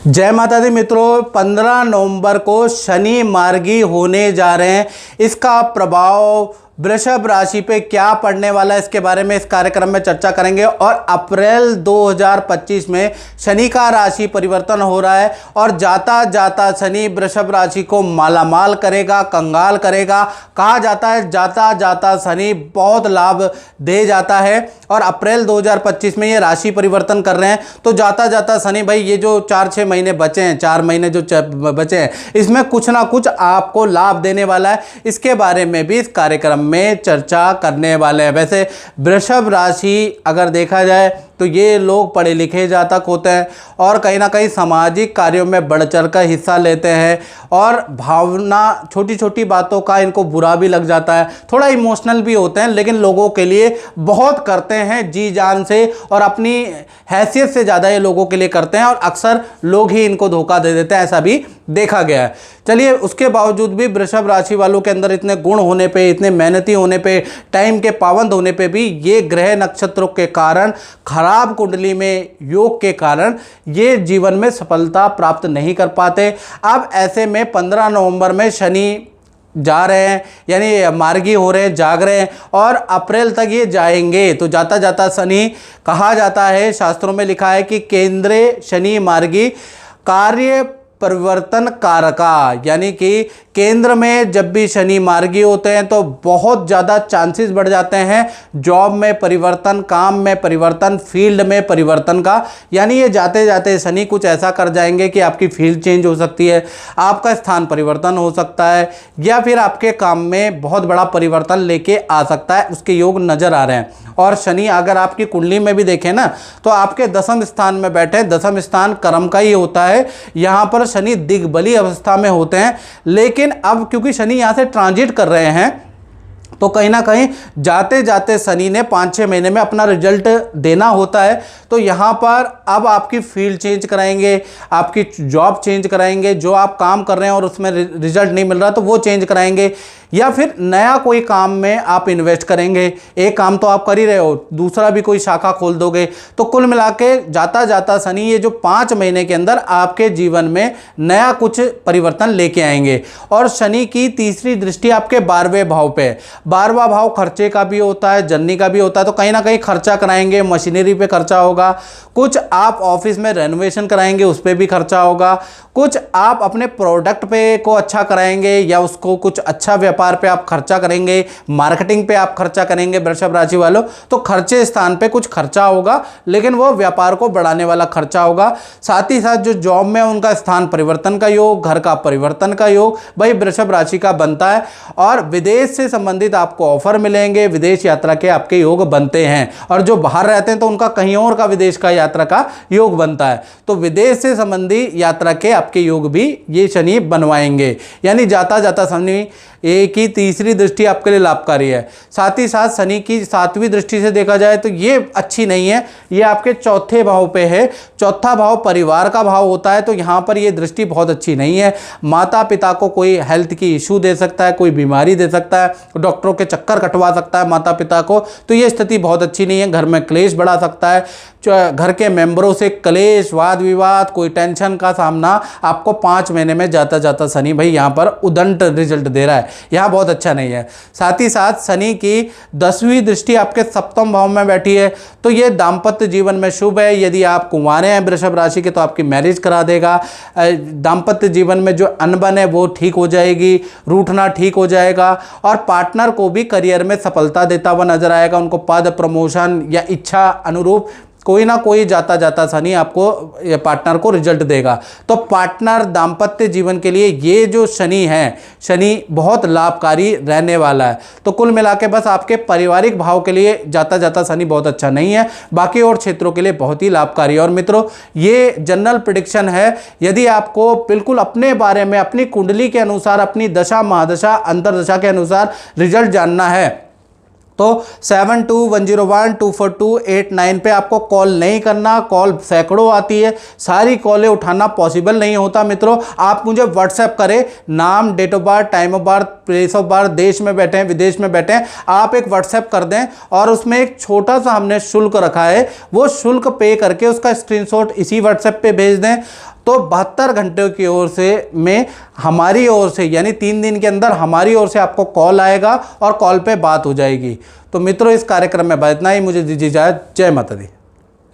जय माता दी मित्रों, 15 नवंबर को शनि मार्गी होने जा रहे हैं। इसका प्रभाव वृषभ राशि पे क्या पड़ने वाला है, इसके बारे में इस कार्यक्रम में चर्चा करेंगे। और अप्रैल 2025 में शनि का राशि परिवर्तन हो रहा है और जाता जाता शनि वृषभ राशि को मालामाल करेगा, कंगाल करेगा। कहा जाता है जाता जाता शनि बहुत लाभ दे जाता है और अप्रैल 2025 में ये राशि परिवर्तन कर रहे हैं। तो जाता जाता शनि भाई, ये जो 4-6 महीने बचे हैं, 4 महीने जो बचे हैं, इसमें कुछ ना कुछ आपको लाभ देने वाला है। इसके बारे में भी इस कार्यक्रम में चर्चा करने वाले हैं। वैसे वृषभ राशि अगर देखा जाए तो ये लोग पढ़े लिखे जातक होते हैं और कहीं ना कहीं सामाजिक कार्यों में बढ़ चढ़ कर हिस्सा लेते हैं और भावना, छोटी छोटी बातों का इनको बुरा भी लग जाता है, थोड़ा इमोशनल भी होते हैं, लेकिन लोगों के लिए बहुत करते हैं जी जान से और अपनी हैसियत से ज़्यादा ये लोगों के लिए करते हैं और अक्सर लोग ही इनको धोखा दे देते हैं, ऐसा भी देखा गया है। चलिए, उसके बावजूद भी वृषभ राशि वालों के अंदर इतने गुण होने पे, इतने मेहनती होने पे, टाइम के पाबंद होने पे भी ये ग्रह नक्षत्रों के कारण, खराब कुंडली में योग के कारण ये जीवन में सफलता प्राप्त नहीं कर पाते। अब ऐसे में 15 नवंबर में शनि जा रहे हैं, यानी मार्गी हो रहे हैं, जाग रहे हैं और अप्रैल तक ये जाएंगे। तो जाता जाता शनि, कहा जाता है, शास्त्रों में लिखा है कि केंद्रे शनि मार्गी कार्य परिवर्तन कारका, यानी कि केंद्र में जब भी शनि मार्गी होते हैं तो बहुत ज़्यादा चांसेस बढ़ जाते हैं जॉब में परिवर्तन, काम में परिवर्तन, फील्ड में परिवर्तन का। यानी ये जाते जाते शनि कुछ ऐसा कर जाएंगे कि आपकी फील्ड चेंज हो सकती है, आपका स्थान परिवर्तन हो सकता है या फिर आपके काम में बहुत बड़ा परिवर्तन लेके आ सकता है। उसके योग नज़र आ रहे हैं। और शनि अगर आपकी कुंडली में भी देखें ना तो आपके 10वें स्थान में बैठे, 10वां स्थान कर्म का ही होता है। यहाँ पर शनि दिग्बली अवस्था में होते हैं, लेकिन अब क्योंकि शनि यहां से ट्रांजिट कर रहे हैं तो कहीं ना कहीं जाते जाते शनि ने 5-6 महीने में अपना रिजल्ट देना होता है। तो यहाँ पर अब आपकी फील्ड चेंज कराएंगे, आपकी जॉब चेंज कराएंगे, जो आप काम कर रहे हैं और उसमें रिजल्ट नहीं मिल रहा तो वो चेंज कराएंगे, या फिर नया कोई काम में आप इन्वेस्ट करेंगे। एक काम तो आप कर ही रहे हो, दूसरा भी कोई शाखा खोल दोगे। तो कुल मिला के जाता जाता शनि ये जो 5 महीने के अंदर आपके जीवन में नया कुछ परिवर्तन लेके आएंगे। और शनि की तीसरी दृष्टि आपके 12वें भाव पे, 12वां भाव खर्चे का भी होता है, जननी का भी होता है। तो कहीं ना कहीं खर्चा कराएंगे, मशीनरी पे खर्चा होगा, कुछ आप ऑफिस में रेनोवेशन कराएंगे, उस पर भी खर्चा होगा, कुछ आप अपने प्रोडक्ट पे को अच्छा कराएंगे या उसको कुछ अच्छा व्यापार पे आप खर्चा करेंगे, मार्केटिंग पे आप खर्चा करेंगे वृषभ राशि वालों। तो खर्चे स्थान पे कुछ खर्चा होगा, लेकिन वो व्यापार को बढ़ाने वाला खर्चा होगा। साथ ही साथ जो जॉब में उनका स्थान परिवर्तन का योग, घर का परिवर्तन का योग भाई वृषभ राशि का बनता है। और विदेश से संबंधित आपको ऑफर मिलेंगे, विदेश यात्रा के आपके योग बनते हैं। और जो बाहर रहते हैं तो उनका कहीं और का विदेश का यात्रा का योग बनता है। तो विदेश से संबंधी यात्रा के आपके योग भी ये शनि बनवाएंगे। यानी जाता जाता शनि एक ही तीसरी दृष्टि आपके लिए लाभकारी है। साथ ही साथ शनि की 7वीं दृष्टि से देखा जाए तो ये अच्छी नहीं है, ये आपके 4थे भाव पे है। 4था भाव परिवार का भाव होता है, तो यहाँ पर ये दृष्टि बहुत अच्छी नहीं है। माता पिता को कोई हेल्थ की इशू दे सकता है, कोई बीमारी दे सकता है, डॉक्टरों के चक्कर कटवा सकता है माता पिता को। तो ये स्थिति बहुत अच्छी नहीं है, घर में क्लेश बढ़ा सकता है, घर के मेंबरों से क्लेश, वाद विवाद, कोई टेंशन का सामना आपको 5 महीने में जाता जाता शनि भाई यहाँ पर उदंड रिजल्ट दे रहा है, यहाँ बहुत अच्छा नहीं है। साथ ही साथ शनि की 10वीं दृष्टि आपके 7वें भाव में बैठी है, तो ये दाम्पत्य जीवन में शुभ है। यदि आप कुंवारे हैं वृषभ राशि के तो आपकी मैरिज करा देगा। दाम्पत्य जीवन में जो अनबन है वो ठीक हो जाएगी, रूठना ठीक हो जाएगा और पार्टनर को भी करियर में सफलता देता हुआ नजर आएगा। उनको पद, प्रमोशन या इच्छा अनुरूप कोई ना कोई जाता जाता शनि आपको पार्टनर को रिजल्ट देगा। तो पार्टनर, दाम्पत्य जीवन के लिए ये जो शनि है, शनि बहुत लाभकारी रहने वाला है। तो कुल मिला के बस आपके पारिवारिक भाव के लिए जाता जाता शनि बहुत अच्छा नहीं है, बाकी और क्षेत्रों के लिए बहुत ही लाभकारी है। और मित्रों, ये जनरल प्रेडिक्शन है। यदि आपको बिल्कुल अपने बारे में, अपनी कुंडली के अनुसार, अपनी दशा, महादशा, अंतरदशा के अनुसार रिजल्ट जानना है तो 7210124289 पे आपको कॉल नहीं करना। कॉल सैकड़ों आती है, सारी कॉलें उठाना पॉसिबल नहीं होता। मित्रों, आप मुझे व्हाट्सएप करें, नाम, date of birth, time of birth, place of birth, देश में बैठे हैं, विदेश में बैठे हैं, आप एक व्हाट्सएप कर दें और उसमें एक छोटा सा हमने शुल्क रखा है, वो शुल्क पे करके उसका स्क्रीनशॉट इसी व्हाट्सएप पे भेज दें। तो 72 घंटे की ओर से में हमारी ओर से यानी 3 दिन के अंदर हमारी ओर से आपको कॉल आएगा और कॉल पे बात हो जाएगी। तो मित्रों, इस कार्यक्रम में बस इतना ही। मुझे दीजिए इजाज़त। जय माता दी।